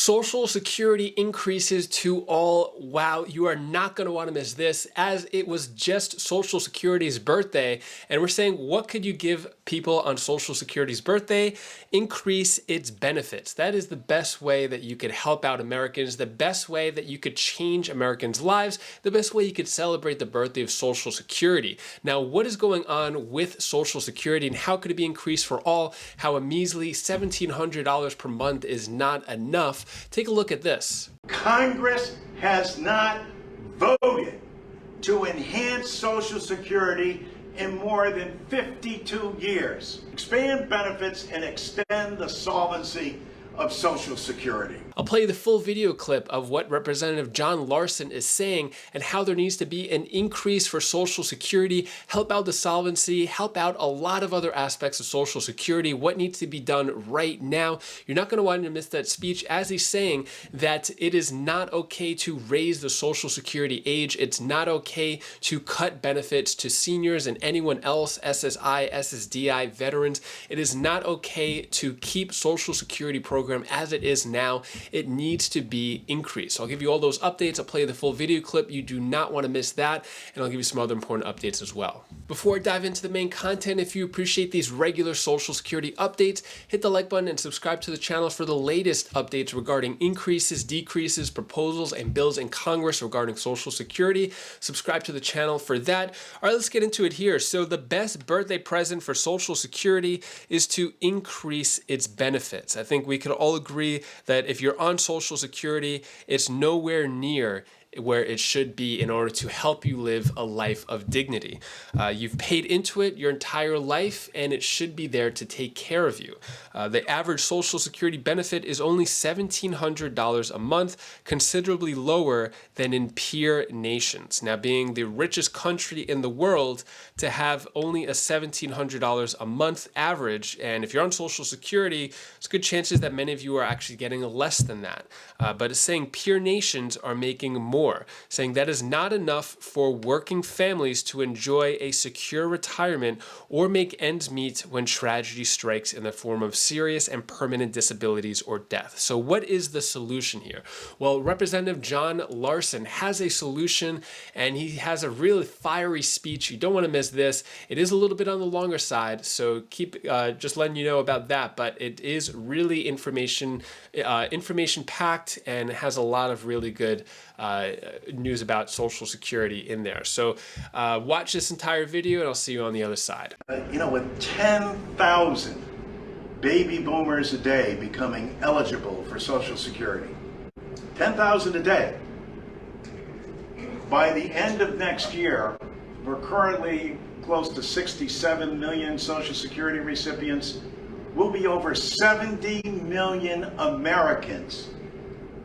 Social Security increases to all. Wow, you are not going to want to miss this, as it was just Social Security's birthday. And we're saying, what could you give people on Social Security's birthday? Increase its benefits. That is the best way that you could help out Americans, the best way that you could change Americans' lives, the best way you could celebrate the birthday of Social Security. Now, what is going on with Social Security and how could it be increased for all? How a measly $1,700 per month is not enough. Take a look at this. Congress has not voted to enhance Social Security in more than 52 years. Expand benefits and extend the solvency of Social Security. I'll play the full video clip of what Representative John Larson is saying and how there needs to be an increase for Social Security, help out the solvency, help out a lot of other aspects of Social Security, what needs to be done right now. You're not going to want to miss that speech, as he's saying that it is not okay to raise the Social Security age. It's not okay to cut benefits to seniors and anyone else, SSI, SSDI, veterans. It is not okay to keep Social Security program as it is now. It needs to be increased. I'll give you all those updates. I'll play the full video clip. You do not want to miss that. And I'll give you some other important updates as well. Before I dive into the main content, if you appreciate these regular Social Security updates, hit the like button and subscribe to the channel for the latest updates regarding increases, decreases, proposals, and bills in Congress regarding Social Security. Subscribe to the channel for that. All right, let's get into it here. So the best birthday present for Social Security is to increase its benefits. I think we could all agree that if you're on Social Security, it's nowhere near where it should be in order to help you live a life of dignity. You've paid into it your entire life, and it should be there to take care of you. The average Social Security benefit is only $1,700 a month, considerably lower than in peer nations. Now, being the richest country in the world, to have only a $1,700 a month average, and if you're on Social Security, there's good chances that many of you are actually getting less than that. But it's saying peer nations are making more, saying that is not enough for working families to enjoy a secure retirement or make ends meet when tragedy strikes in the form of serious and permanent disabilities or death. So what is the solution here? Well, Representative John Larson has a solution, and he has a really fiery speech. You don't want to miss this. It is a little bit on the longer side, so keep just letting you know about that, but it is really information packed and has a lot of really good news about Social Security in there. So watch this entire video and I'll see you on the other side. With 10,000 baby boomers a day becoming eligible for Social Security, 10,000 a day, by the end of next year, we're currently close to 67 million Social Security recipients. We'll be over 70 million Americans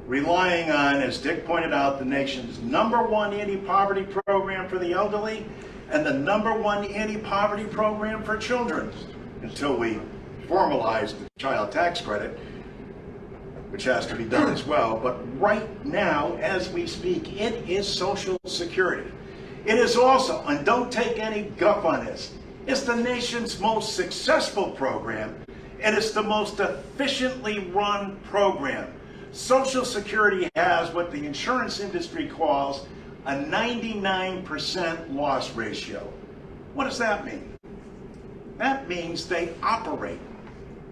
relying on, as Dick pointed out, the nation's #1 anti-poverty program for the elderly and the #1 anti-poverty program for children, until we formalize the child tax credit, which has to be done as well. But right now, as we speak, it is Social Security. It is also, and don't take any guff on this, it's the nation's most successful program, and it's the most efficiently run program. Social Security has what the insurance industry calls a 99% loss ratio. What does that mean? That means they operate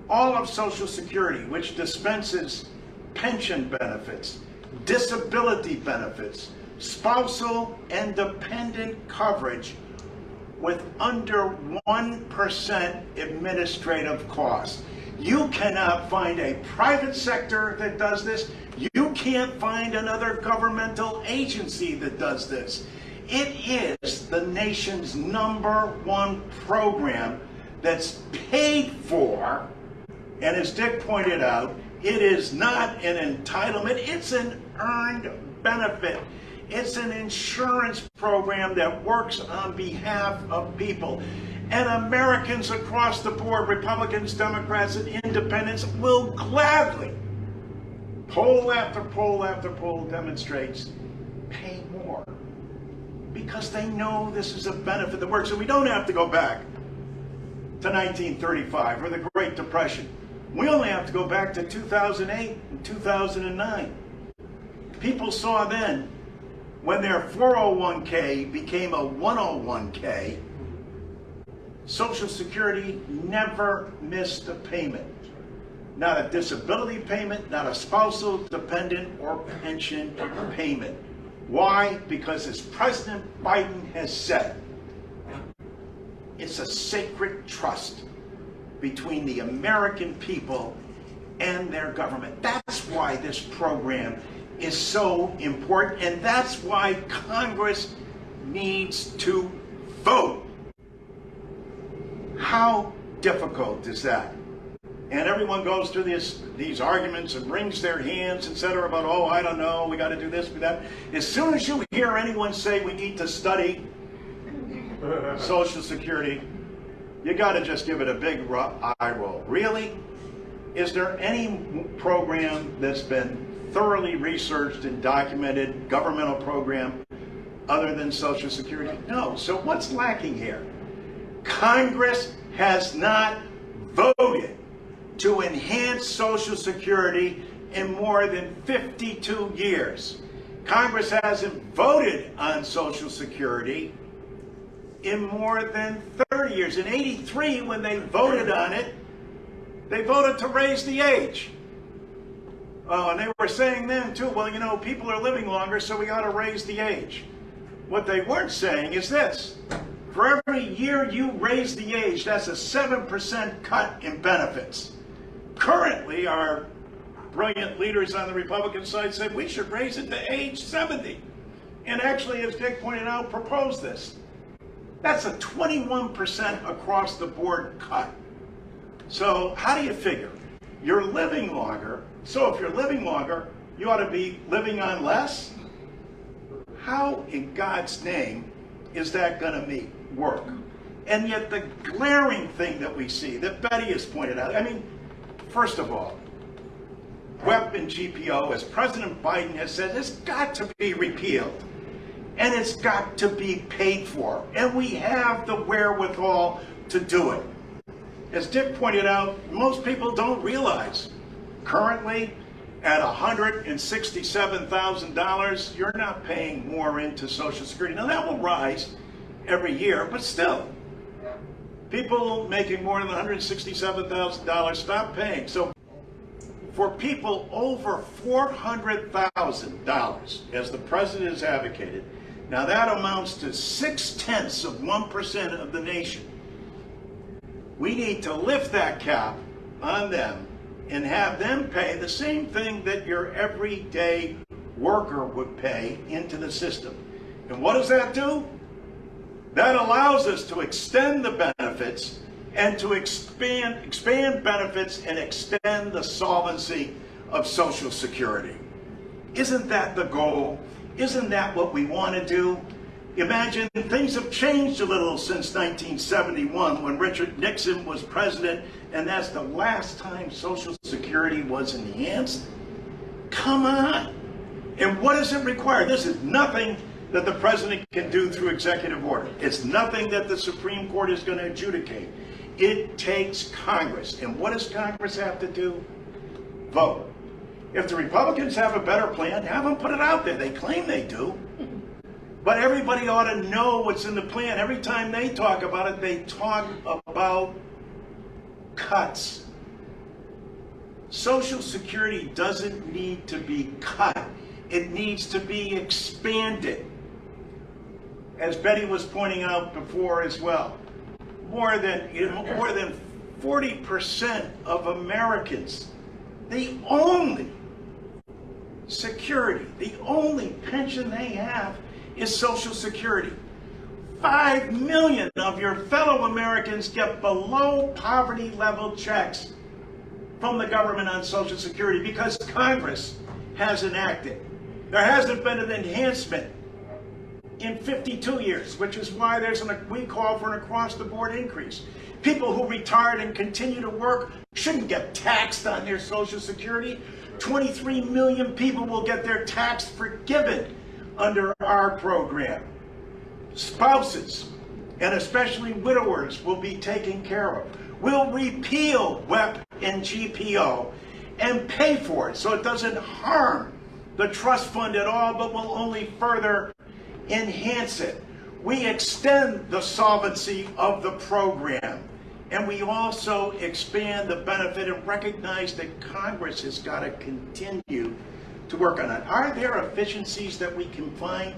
all of Social Security, which dispenses pension benefits, disability benefits, spousal and dependent coverage, with under 1% administrative costs. You cannot find a private sector that does this. You can't find another governmental agency that does this. It is the nation's #1 program that's paid for, and as Dick pointed out, it is not an entitlement, it's an earned benefit. It's an insurance program that works on behalf of people. And Americans across the board, Republicans, Democrats, and Independents, will gladly, poll after poll after poll demonstrates, pay more. Because they know this is a benefit that works. So we don't have to go back to 1935 or the Great Depression We only have to go back to 2008 and 2009. People saw then, when their 401k became a 101k, Social Security never missed a payment. Not a disability payment, not a spousal, dependent, or pension payment. Why? Because as President Biden has said, it's a sacred trust between the American people and their government. That's why this program is so important, and that's why Congress needs to vote. How difficult is that? And everyone goes through these arguments and wrings their hands, etc., about, oh, I don't know, we got to do this, we that. As soon as you hear anyone say we need to study Social Security, you got to just give it a big eye roll. Really? Is there any program that's been thoroughly researched and documented, governmental program, other than Social Security? No. So what's lacking here? Congress has not voted to enhance Social Security in more than 52 years. Congress hasn't voted on Social Security in more than 30 years. In '83, when they voted on it, they voted to raise the age. And they were saying then, too, well, you know, people are living longer, so we ought to raise the age. What they weren't saying is this. For every year you raise the age, that's a 7% cut in benefits. Currently, our brilliant leaders on the Republican side said we should raise it to age 70. And actually, as Dick pointed out, proposed this. That's a 21% across the board cut. So how do you figure? You're living longer, so if you're living longer, you ought to be living on less? How in God's name is that going to work? And yet the glaring thing that we see, that Betty has pointed out, I mean, first of all, WEP and GPO, as President Biden has said, has got to be repealed. And it's got to be paid for. And we have the wherewithal to do it. As Dick pointed out, most people don't realize, currently at $167,000, you're not paying more into Social Security. Now that will rise every year, but still, people making more than $167,000 stop paying. So for people over $400,000, as the president has advocated, now that amounts to 0.6% of the nation. We need to lift that cap on them and have them pay the same thing that your everyday worker would pay into the system. And what does that do? That allows us to extend the benefits and to expand benefits and extend the solvency of Social Security. Isn't that the goal? Isn't that what we want to do? Imagine things have changed a little since 1971 when Richard Nixon was president, and that's the last time Social Security was enhanced. Come on. And what does it require? This is nothing that the president can do through executive order. It's nothing that the Supreme Court is going to adjudicate. It takes Congress. And what does Congress have to do? Vote. If the Republicans have a better plan, have them put it out there. They claim they do. But everybody ought to know what's in the plan. Every time they talk about it, they talk about cuts. Social Security doesn't need to be cut. It needs to be expanded. As Betty was pointing out before as well, more than 40% of Americans, the only security, the only pension they have is Social Security. 5 million of your fellow Americans get below poverty level checks from the government on Social Security because Congress has enacted. There hasn't been an enhancement in 52 years, which is why we call for an across-the-board increase. People who retired and continue to work shouldn't get taxed on their Social Security. 23 million people will get their tax forgiven under our program. Spouses, and especially widowers, will be taken care of. We'll repeal WEP in GPO and pay for it so it doesn't harm the trust fund at all, but will only further enhance it. We extend the solvency of the program, and we also expand the benefit and recognize that Congress has got to continue to work on it. Are there efficiencies that we can find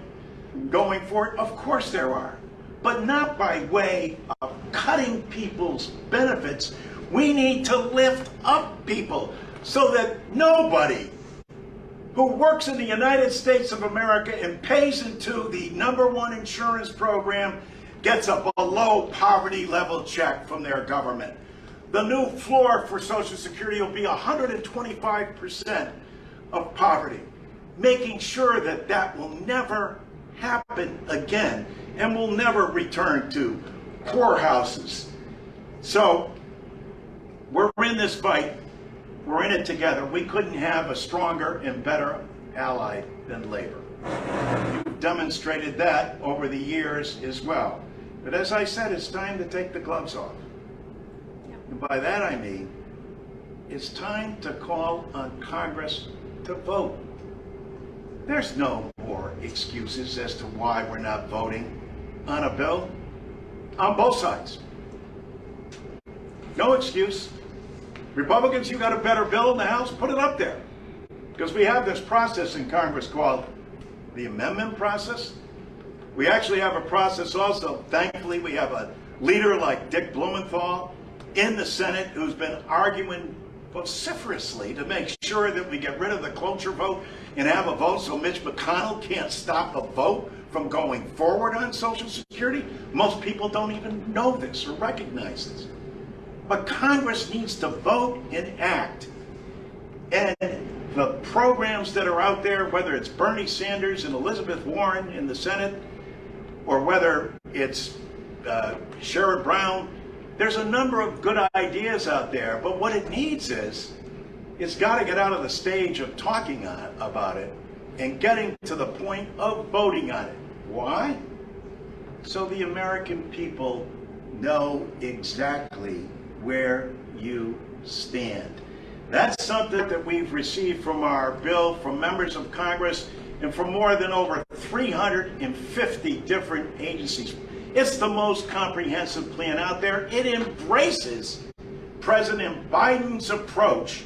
going forward? Of course there are, but not by way of cutting people's benefits. We need to lift up people so that nobody who works in the United States of America and pays into the #1 insurance program gets a below poverty level check from their government. The new floor for Social Security will be 125% of poverty, making sure that that will never happen again and will never return to poorhouses. So we're in this fight. We're in it together. We couldn't have a stronger and better ally than labor. You've demonstrated that over the years as well. But as I said, it's time to take the gloves off. And by that I mean, it's time to call on Congress to vote. There's no more excuses as to why we're not voting on a bill on both sides. No excuse. Republicans, you got a better bill in the House, put it up there. Because we have this process in Congress called the amendment process. We actually have a process also, thankfully, we have a leader like Dick Blumenthal in the Senate who's been arguing vociferously to make sure that we get rid of the cloture vote and have a vote so Mitch McConnell can't stop a vote from going forward on Social Security. Most people don't even know this or recognize this. But Congress needs to vote and act. And the programs that are out there, whether it's Bernie Sanders and Elizabeth Warren in the Senate, or whether it's Sherrod Brown, there's a number of good ideas out there. But what it needs is, it's got to get out of the stage of talking about it and getting to the point of voting on it. Why? So the American people know exactly where you stand. That's something that we've received from our bill, from members of Congress, and from more than over 350 different agencies. It's the most comprehensive plan out there. It embraces President Biden's approach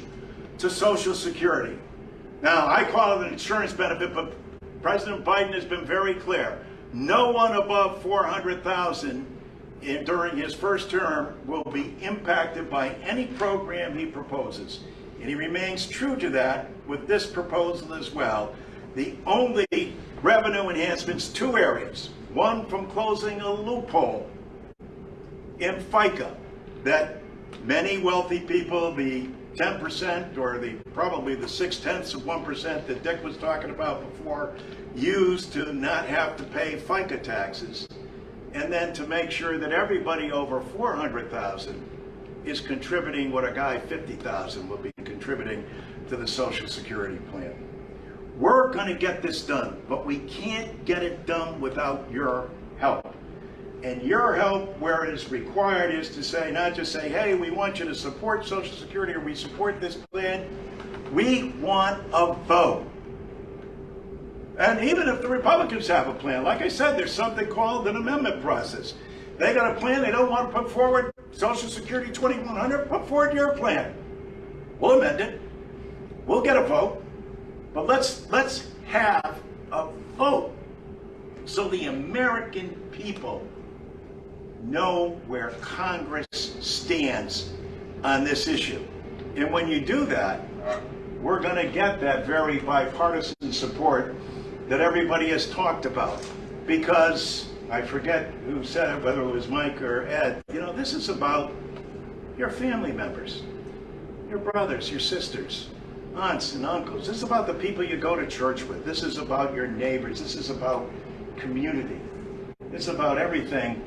to Social Security. Now, I call it an insurance benefit, but President Biden has been very clear. No one above $400,000 during his first term will be impacted by any program he proposes. And he remains true to that with this proposal as well. The only revenue enhancements, two areas. One, from closing a loophole in FICA that many wealthy people, the 10% or probably the 0.6% that Dick was talking about before, use to not have to pay FICA taxes. And then to make sure that everybody over 400,000 is contributing what a guy 50,000 will be contributing to the Social Security plan. We're going to get this done, but we can't get it done without your help. And your help, where it is required, is to say, not just say, hey, we want you to support Social Security or we support this plan. We want a vote. And even if the Republicans have a plan, like I said, there's something called an amendment process. They got a plan, they don't want to put forward Social Security 2100, put forward your plan. We'll amend it. We'll get a vote. But let's have a vote so the American people know where Congress stands on this issue. And when you do that, we're going to get that very bipartisan support that everybody has talked about. Because, I forget who said it, whether it was Mike or Ed, this is about your family members, your brothers, your sisters, aunts and uncles. This is about the people you go to church with. This is about your neighbors. This is about community. It's about everything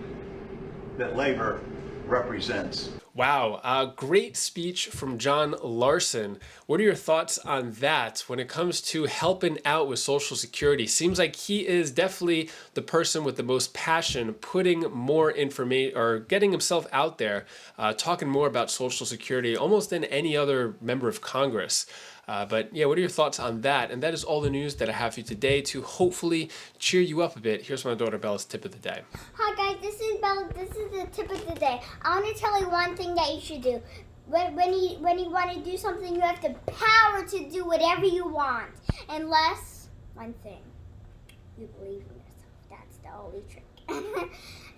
that labor represents. Wow, great speech from John Larson. What are your thoughts on that when it comes to helping out with Social Security? Seems like he is definitely the person with the most passion, putting more information or getting himself out there, talking more about Social Security almost than any other member of Congress. But yeah, what are your thoughts on that? And that is all the news that I have for you today to hopefully cheer you up a bit. Here's my daughter Bella's tip of the day. Hi guys, this is Bella. This is the tip of the day. I want to tell you one thing that you should do. When you want to do something, you have the power to do whatever you want. Unless, one thing, you believe in yourself. That's the only trick.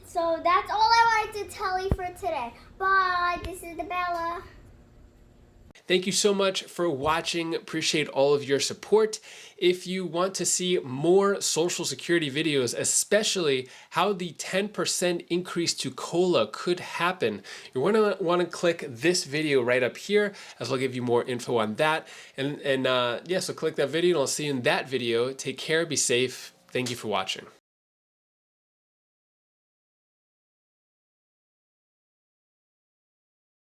So that's all I wanted to tell you for today. Bye. This is the Bella. Thank you so much for watching. Appreciate all of your support. If you want to see more Social Security videos, especially how the 10% increase to COLA could happen, you're going to want to click this video right up here, as I'll give you more info on that. And yeah, so click that video and I'll see you in that video. Take care, be safe. Thank you for watching.